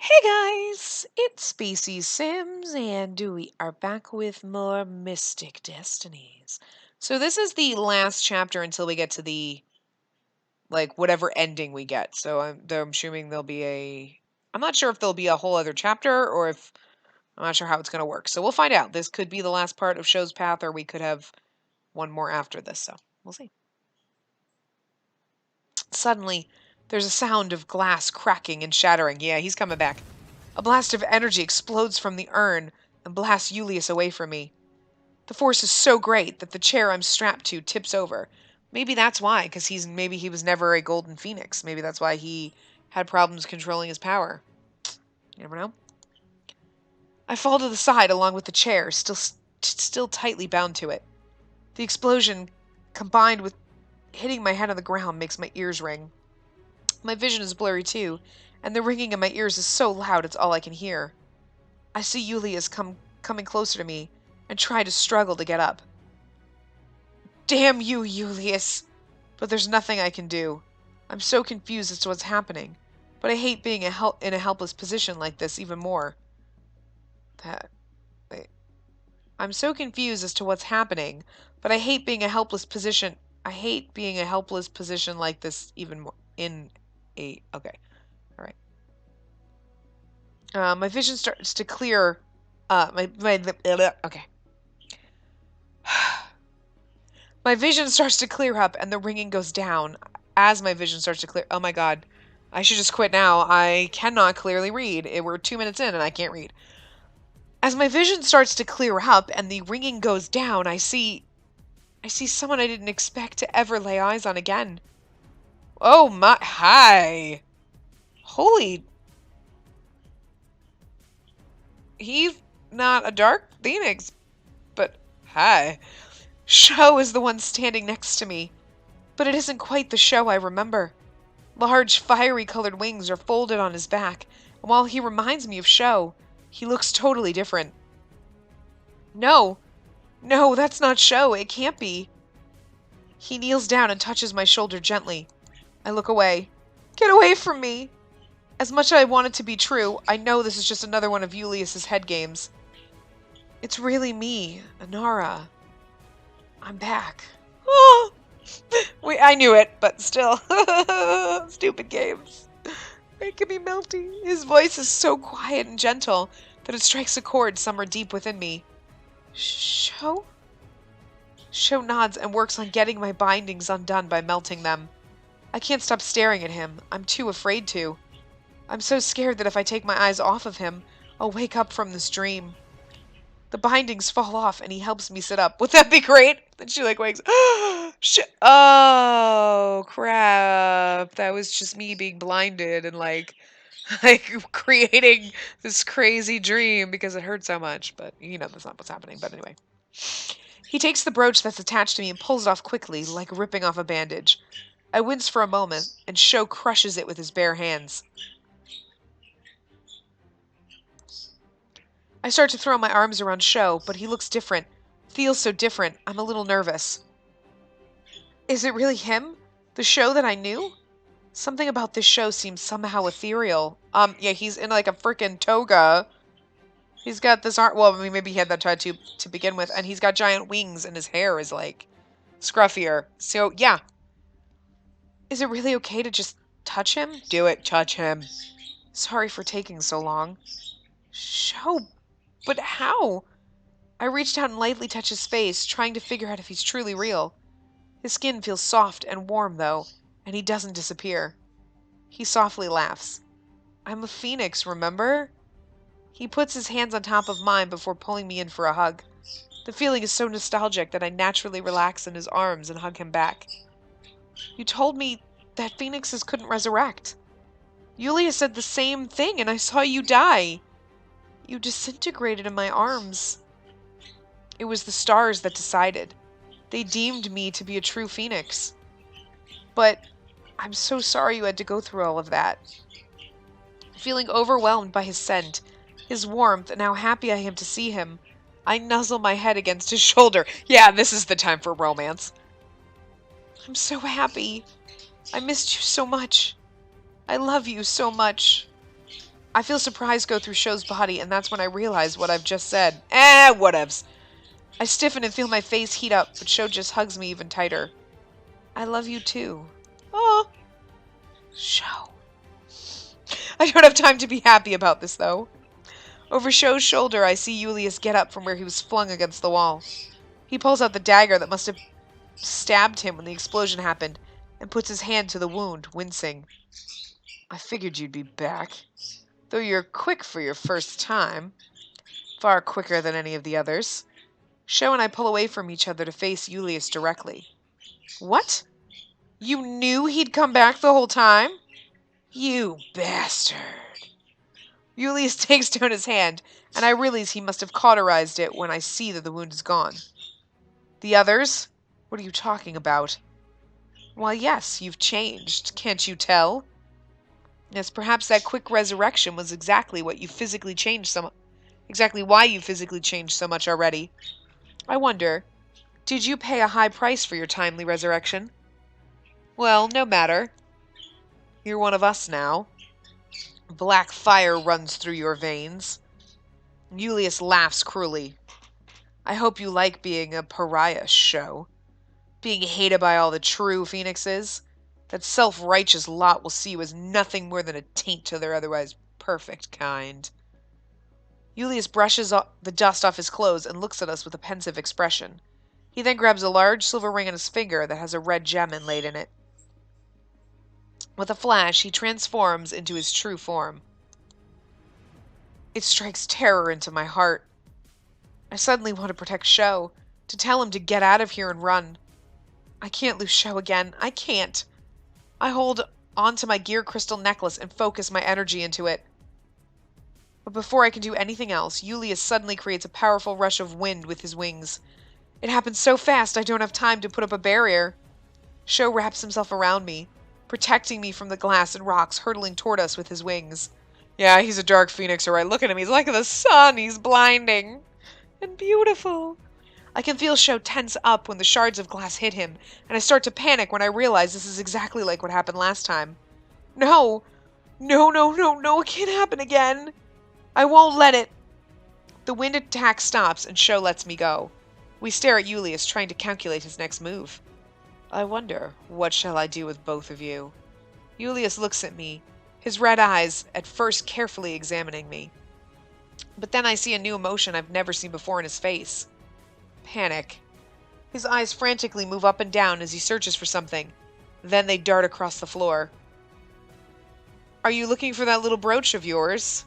Hey guys, it's Spacey Sims, and we are back with more Mystic Destinies. So this is the last chapter until we get to the, like, whatever ending we get. So I'm assuming there'll be I'm not sure if there'll be a whole other chapter, or if, I'm not sure how it's going to work. So we'll find out. This could be the last part of Show's Path, or we could have one more after this, so we'll see. Suddenly, there's a sound of glass cracking and shattering. Yeah, he's coming back. A blast of energy explodes from the urn and blasts Ullaeus away from me. The force is so great that the chair I'm strapped to tips over. Maybe that's why, because maybe he was never a golden phoenix. Maybe that's why he had problems controlling his power. You never know. I fall to the side along with the chair, still tightly bound to it. The explosion, combined with hitting my head on the ground, makes my ears ring. My vision is blurry too, and the ringing in my ears is so loud it's all I can hear. I see Ullaeus coming closer to me and try to struggle to get up. Damn you, Ullaeus! But there's nothing I can do. I'm so confused as to what's happening, but I hate being in a helpless position like this even more. Wait. I'm so confused as to what's happening, but I hate being a helpless position. I hate being a helpless position like this even more. Okay, all right. My vision starts to clear. Okay. My vision starts to clear up and the ringing goes down. As my vision starts to clear, oh my god, I should just quit now. I cannot clearly read. We're 2 minutes in and I can't read. As my vision starts to clear up and the ringing goes down, I see someone I didn't expect to ever lay eyes on again. Oh my, hi. Holy, he's not a dark phoenix, but hi. Show is the one standing next to me, but it isn't quite the Show I remember. Large, fiery-colored wings are folded on his back, and while he reminds me of Show, he looks totally different. No, that's not Show. It can't be. He kneels down and touches my shoulder gently. I look away. Get away from me! As much as I want it to be true, I know this is just another one of Ullaeus' head games. It's really me, Anara. I'm back. Oh! I knew it, but still. Stupid games. Making me melty. His voice is so quiet and gentle that it strikes a chord somewhere deep within me. Show? Show nods and works on getting my bindings undone by melting them. I can't stop staring at him. I'm too afraid to. I'm so scared that if I take my eyes off of him, I'll wake up from this dream. The bindings fall off and he helps me sit up. Would that be great? Then she wakes. Oh crap! That was just me being blinded and like creating this crazy dream because it hurt so much. But that's not what's happening. But anyway, he takes the brooch that's attached to me and pulls it off quickly, like ripping off a bandage. I wince for a moment, and Sho crushes it with his bare hands. I start to throw my arms around Sho, but he looks different. Feels so different. I'm a little nervous. Is it really him? The Sho that I knew? Something about this Sho seems somehow ethereal. Yeah, he's in like a freaking toga. He's got this art. Well, I mean, maybe he had that tattoo to begin with, and he's got giant wings, and his hair is like scruffier. So yeah. Is it really okay to just touch him? Do it. Touch him. Sorry for taking so long. Sho, but how? I reached out and lightly touched his face, trying to figure out if he's truly real. His skin feels soft and warm, though, and he doesn't disappear. He softly laughs. I'm a phoenix, remember? He puts his hands on top of mine before pulling me in for a hug. The feeling is so nostalgic that I naturally relax in his arms and hug him back. You told me that phoenixes couldn't resurrect. Ullaeus said the same thing, and I saw you die. You disintegrated in my arms. It was the stars that decided. They deemed me to be a true phoenix. But I'm so sorry you had to go through all of that. Feeling overwhelmed by his scent, his warmth, and how happy I am to see him, I nuzzle my head against his shoulder. Yeah, this is the time for romance. I'm so happy. I missed you so much. I love you so much. I feel surprise go through Show's body, and that's when I realize what I've just said. Whatevs. I stiffen and feel my face heat up, but Show just hugs me even tighter. I love you too. Oh, Show. I don't have time to be happy about this, though. Over Show's shoulder, I see Ullaeus get up from where he was flung against the wall. He pulls out the dagger that must have stabbed him when the explosion happened, and puts his hand to the wound, wincing. I figured you'd be back. Though you're quick for your first time. Far quicker than any of the others. Show and I pull away from each other to face Ullaeus directly. What? You knew he'd come back the whole time? You bastard. Ullaeus takes down his hand, and I realize he must have cauterized it when I see that the wound is gone. The others? What are you talking about? Why, yes, you've changed. Can't you tell? Yes, perhaps that quick resurrection was exactly why you physically changed so much already. I wonder, did you pay a high price for your timely resurrection? Well, no matter. You're one of us now. Black fire runs through your veins. Ullaeus laughs cruelly. I hope you like being a pariah, Show. Being hated by all the true phoenixes. That self-righteous lot will see you as nothing more than a taint to their otherwise perfect kind. Ullaeus brushes the dust off his clothes and looks at us with a pensive expression. He then grabs a large silver ring on his finger that has a red gem inlaid in it. With a flash, he transforms into his true form. It strikes terror into my heart. I suddenly want to protect Show, to tell him to get out of here and run. I can't lose Show again. I can't. I hold onto my gear crystal necklace and focus my energy into it. But before I can do anything else, Ullaeus suddenly creates a powerful rush of wind with his wings. It happens so fast I don't have time to put up a barrier. Show wraps himself around me, protecting me from the glass and rocks hurtling toward us with his wings. Yeah, he's a dark phoenix, alright. Look at him. He's like the sun. He's blinding. And beautiful. I can feel Show tense up when the shards of glass hit him, and I start to panic when I realize this is exactly like what happened last time. No! No, no, no, no, it can't happen again! I won't let it! The wind attack stops, and Show lets me go. We stare at Ullaeus, trying to calculate his next move. I wonder, what shall I do with both of you? Ullaeus looks at me, his red eyes at first carefully examining me. But then I see a new emotion I've never seen before in his face. Panic. His eyes frantically move up and down as he searches for something. Then they dart across the floor. Are you looking for that little brooch of yours?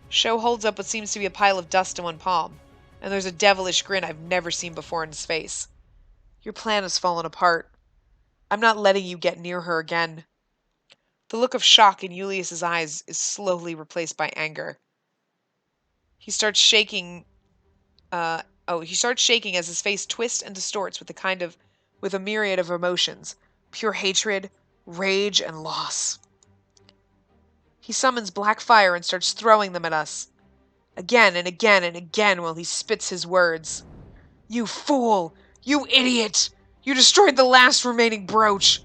Show holds up what seems to be a pile of dust in one palm, and there's a devilish grin I've never seen before in his face. Your plan has fallen apart. I'm not letting you get near her again. The look of shock in Ullaeus' eyes is slowly replaced by anger. He starts shaking as his face twists and distorts with a myriad of emotions. Pure hatred, rage, and loss. He summons black fire and starts throwing them at us. Again and again and again while he spits his words. You fool! You idiot! You destroyed the last remaining brooch!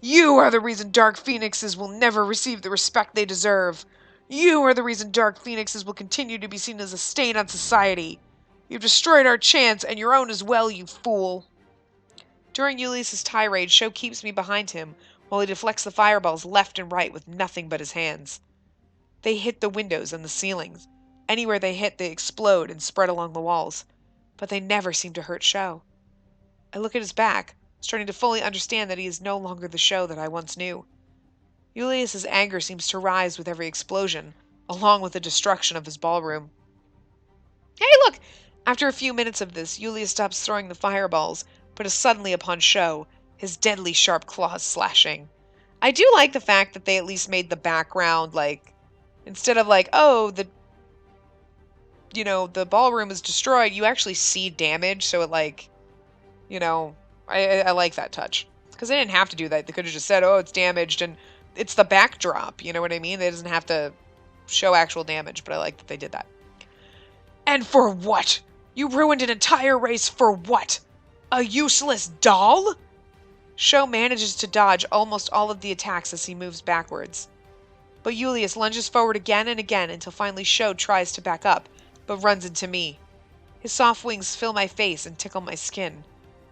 You are the reason Dark Phoenixes will never receive the respect they deserve! You are the reason Dark Phoenixes will continue to be seen as a stain on society! You've destroyed our chance, and your own as well, you fool! During Ullaeus' tirade, Show keeps me behind him, while he deflects the fireballs left and right with nothing but his hands. They hit the windows and the ceilings. Anywhere they hit, they explode and spread along the walls. But they never seem to hurt Show. I look at his back, starting to fully understand that he is no longer the Show that I once knew. Ullaeus' anger seems to rise with every explosion, along with the destruction of his ballroom. Hey, look! After a few minutes of this, Ullaeus stops throwing the fireballs, but is suddenly upon Show, his deadly sharp claws slashing. I do like the fact that they at least made the background, instead of the ballroom is destroyed, you actually see damage, so it I like that touch. Because they didn't have to do that. They could have just said, oh, it's damaged, and it's the backdrop, you know what I mean? They doesn't have to show actual damage, but I like that they did that. And for what? You ruined an entire race for what? A useless doll? Show manages to dodge almost all of the attacks as he moves backwards. But Ullaeus lunges forward again and again until finally Sho tries to back up, but runs into me. His soft wings fill my face and tickle my skin,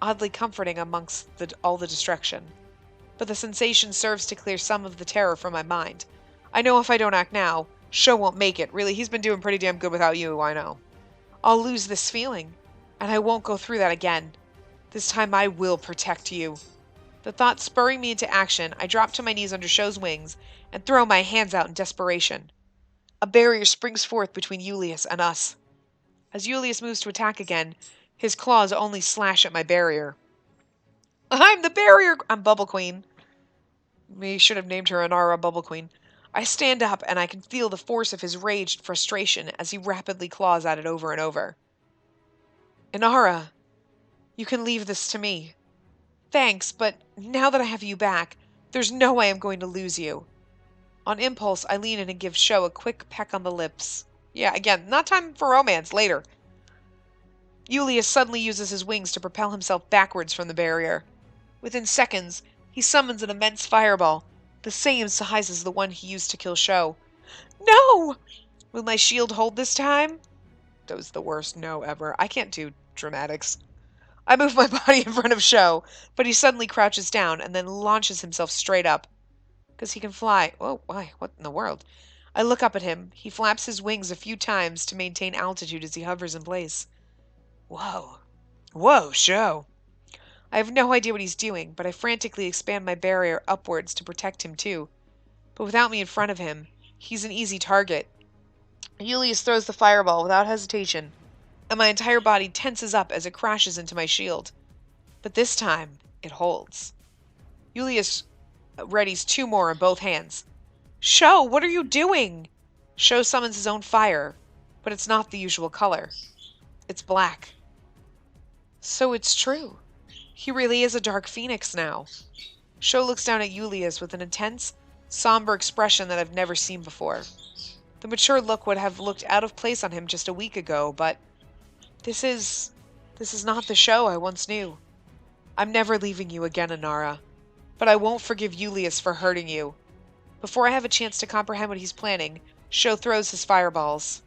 oddly comforting amongst all the destruction. But the sensation serves to clear some of the terror from my mind. I know if I don't act now, Sho won't make it. Really, he's been doing pretty damn good without you, I know. I'll lose this feeling, and I won't go through that again. This time I will protect you. The thought spurring me into action, I drop to my knees under Sho's wings and throw my hands out in desperation. A barrier springs forth between Ullaeus and us. As Ullaeus moves to attack again, his claws only slash at my barrier. I'm the barrier! I'm Bubble Queen. We should have named her Inara Bubble Queen. I stand up and I can feel the force of his rage and frustration as he rapidly claws at it over and over. Inara, you can leave this to me. Thanks, but now that I have you back, there's no way I'm going to lose you. On impulse, I lean in and give Sho a quick peck on the lips. Yeah, again, not time for romance, later. Ullaeus suddenly uses his wings to propel himself backwards from the barrier. Within seconds, he summons an immense fireball, the same size as the one he used to kill Sho. No! Will my shield hold this time? That was the worst no ever. I can't do dramatics. I move my body in front of Sho, but he suddenly crouches down and then launches himself straight up. Because he can fly. Oh, why? What in the world? I look up at him. He flaps his wings a few times to maintain altitude as he hovers in place. Whoa. Whoa, Sho. I have no idea what he's doing, but I frantically expand my barrier upwards to protect him too. But without me in front of him, he's an easy target. Ullaeus throws the fireball without hesitation, and my entire body tenses up as it crashes into my shield. But this time, it holds. Ullaeus readies 2 more in both hands. Sho, what are you doing? Sho summons his own fire, but it's not the usual color. It's black. So it's true. He really is a dark phoenix now. Sho looks down at Ullaeus with an intense, somber expression that I've never seen before. The mature look would have looked out of place on him just a week ago, but this is not the Sho I once knew. I'm never leaving you again, Inara, but I won't forgive Ullaeus for hurting you. Before I have a chance to comprehend what he's planning, Sho throws his fireballs.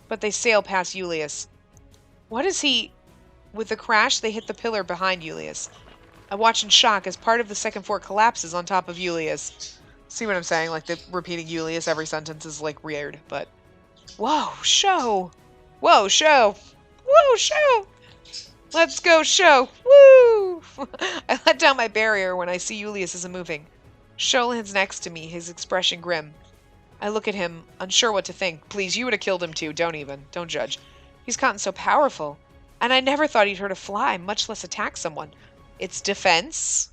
But they sail past Ullaeus. What is he... With a crash, they hit the pillar behind Ullaeus. I watch in shock as part of the second fort collapses on top of Ullaeus. See what I'm saying? Like, repeating Ullaeus every sentence is, like, weird, but... Whoa, Sho! Whoa, Sho! Whoa, Sho! Let's go, Sho! Woo! I let down my barrier when I see Ullaeus isn't moving. Sho lands next to me, his expression grim. I look at him, unsure what to think. Please, you would have killed him too. Don't even. Don't judge. He's gotten so powerful. And I never thought he'd hurt a fly, much less attack someone. It's defense.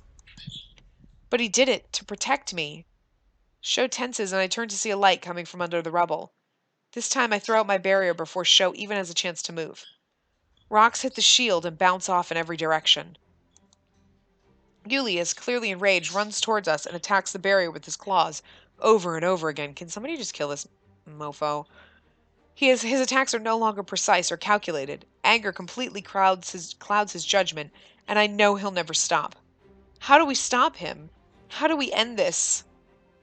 But he did it to protect me. Sho tenses and I turn to see a light coming from under the rubble. This time I throw out my barrier before Sho even has a chance to move. Rocks hit the shield and bounce off in every direction. Ullaeus, clearly enraged, runs towards us and attacks the barrier with his claws over and over again. Can somebody just kill this mofo? His attacks are no longer precise or calculated. Anger completely clouds his judgment, and I know he'll never stop. How do we stop him? How do we end this?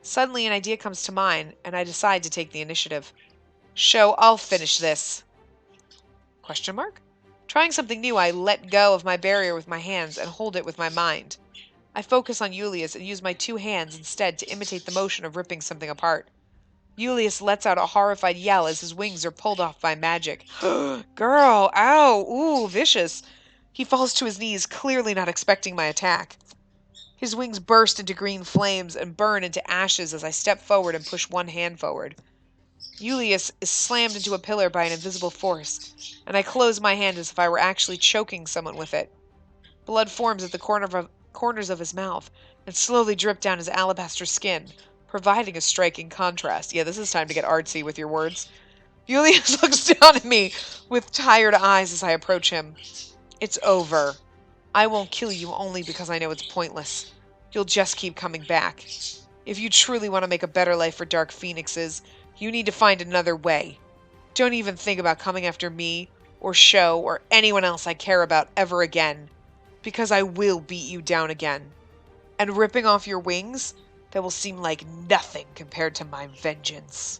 Suddenly an idea comes to mind, and I decide to take the initiative. Sho, I'll finish this. Question mark? Trying something new, I let go of my barrier with my hands and hold it with my mind. I focus on Ullaeus and use my 2 hands instead to imitate the motion of ripping something apart. Ullaeus lets out a horrified yell as his wings are pulled off by magic. Girl, ow, ooh, vicious. He falls to his knees, clearly not expecting my attack. His wings burst into green flames and burn into ashes as I step forward and push one hand forward. Ullaeus is slammed into a pillar by an invisible force, and I close my hand as if I were actually choking someone with it. Blood forms at the corners of his mouth and slowly drip down his alabaster skin, providing a striking contrast. Yeah, this is time to get artsy with your words. Ullaeus looks down at me with tired eyes as I approach him. It's over. I won't kill you only because I know it's pointless. You'll just keep coming back. If you truly want to make a better life for Dark Phoenixes, you need to find another way. Don't even think about coming after me, or Sho, or anyone else I care about ever again, because I will beat you down again. And ripping off your wings? that will seem like nothing compared to my vengeance.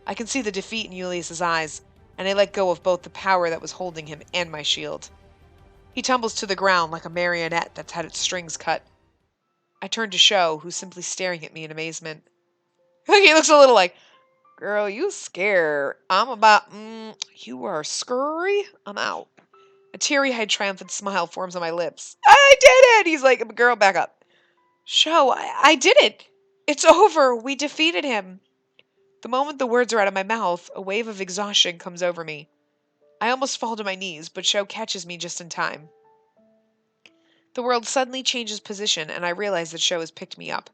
I can see the defeat in Ullaeus' eyes, and I let go of both the power that was holding him and my shield. He tumbles to the ground like a marionette that's had its strings cut. I turn to Sho, who's simply staring at me in amazement. He looks a little like, girl, you scare. I'm about, you are scurry. I'm out. A teary-eyed, triumphant smile forms on my lips. I did it! He's like, girl, back up. Sho, I did it. It's over. We defeated him. The moment the words are out of my mouth, a wave of exhaustion comes over me. I almost fall to my knees, but Sho catches me just in time. The world suddenly changes position, and I realize that Sho has picked me up.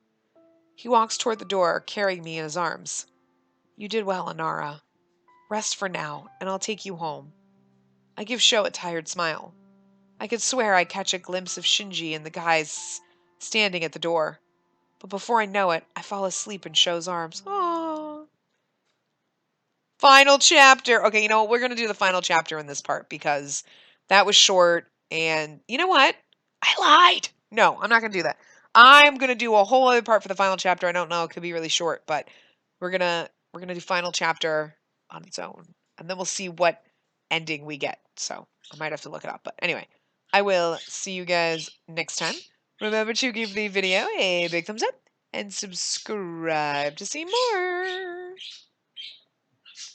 He walks toward the door, carrying me in his arms. You did well, Inara. Rest for now, and I'll take you home. I give Sho a tired smile. I could swear I catch a glimpse of Shinji and the guys standing at the door. But before I know it, I fall asleep in Sho's arms. Aww. Final chapter. Okay, you know what? We're going to do the final chapter in this part because that was short. And you know what? I lied. No, I'm not going to do that. I'm going to do a whole other part for the final chapter. I don't know. It could be really short, but we're going to do final chapter on its own. And then we'll see what ending we get. So I might have to look it up. But anyway, I will see you guys next time. Remember to give the video a big thumbs up and subscribe to see more.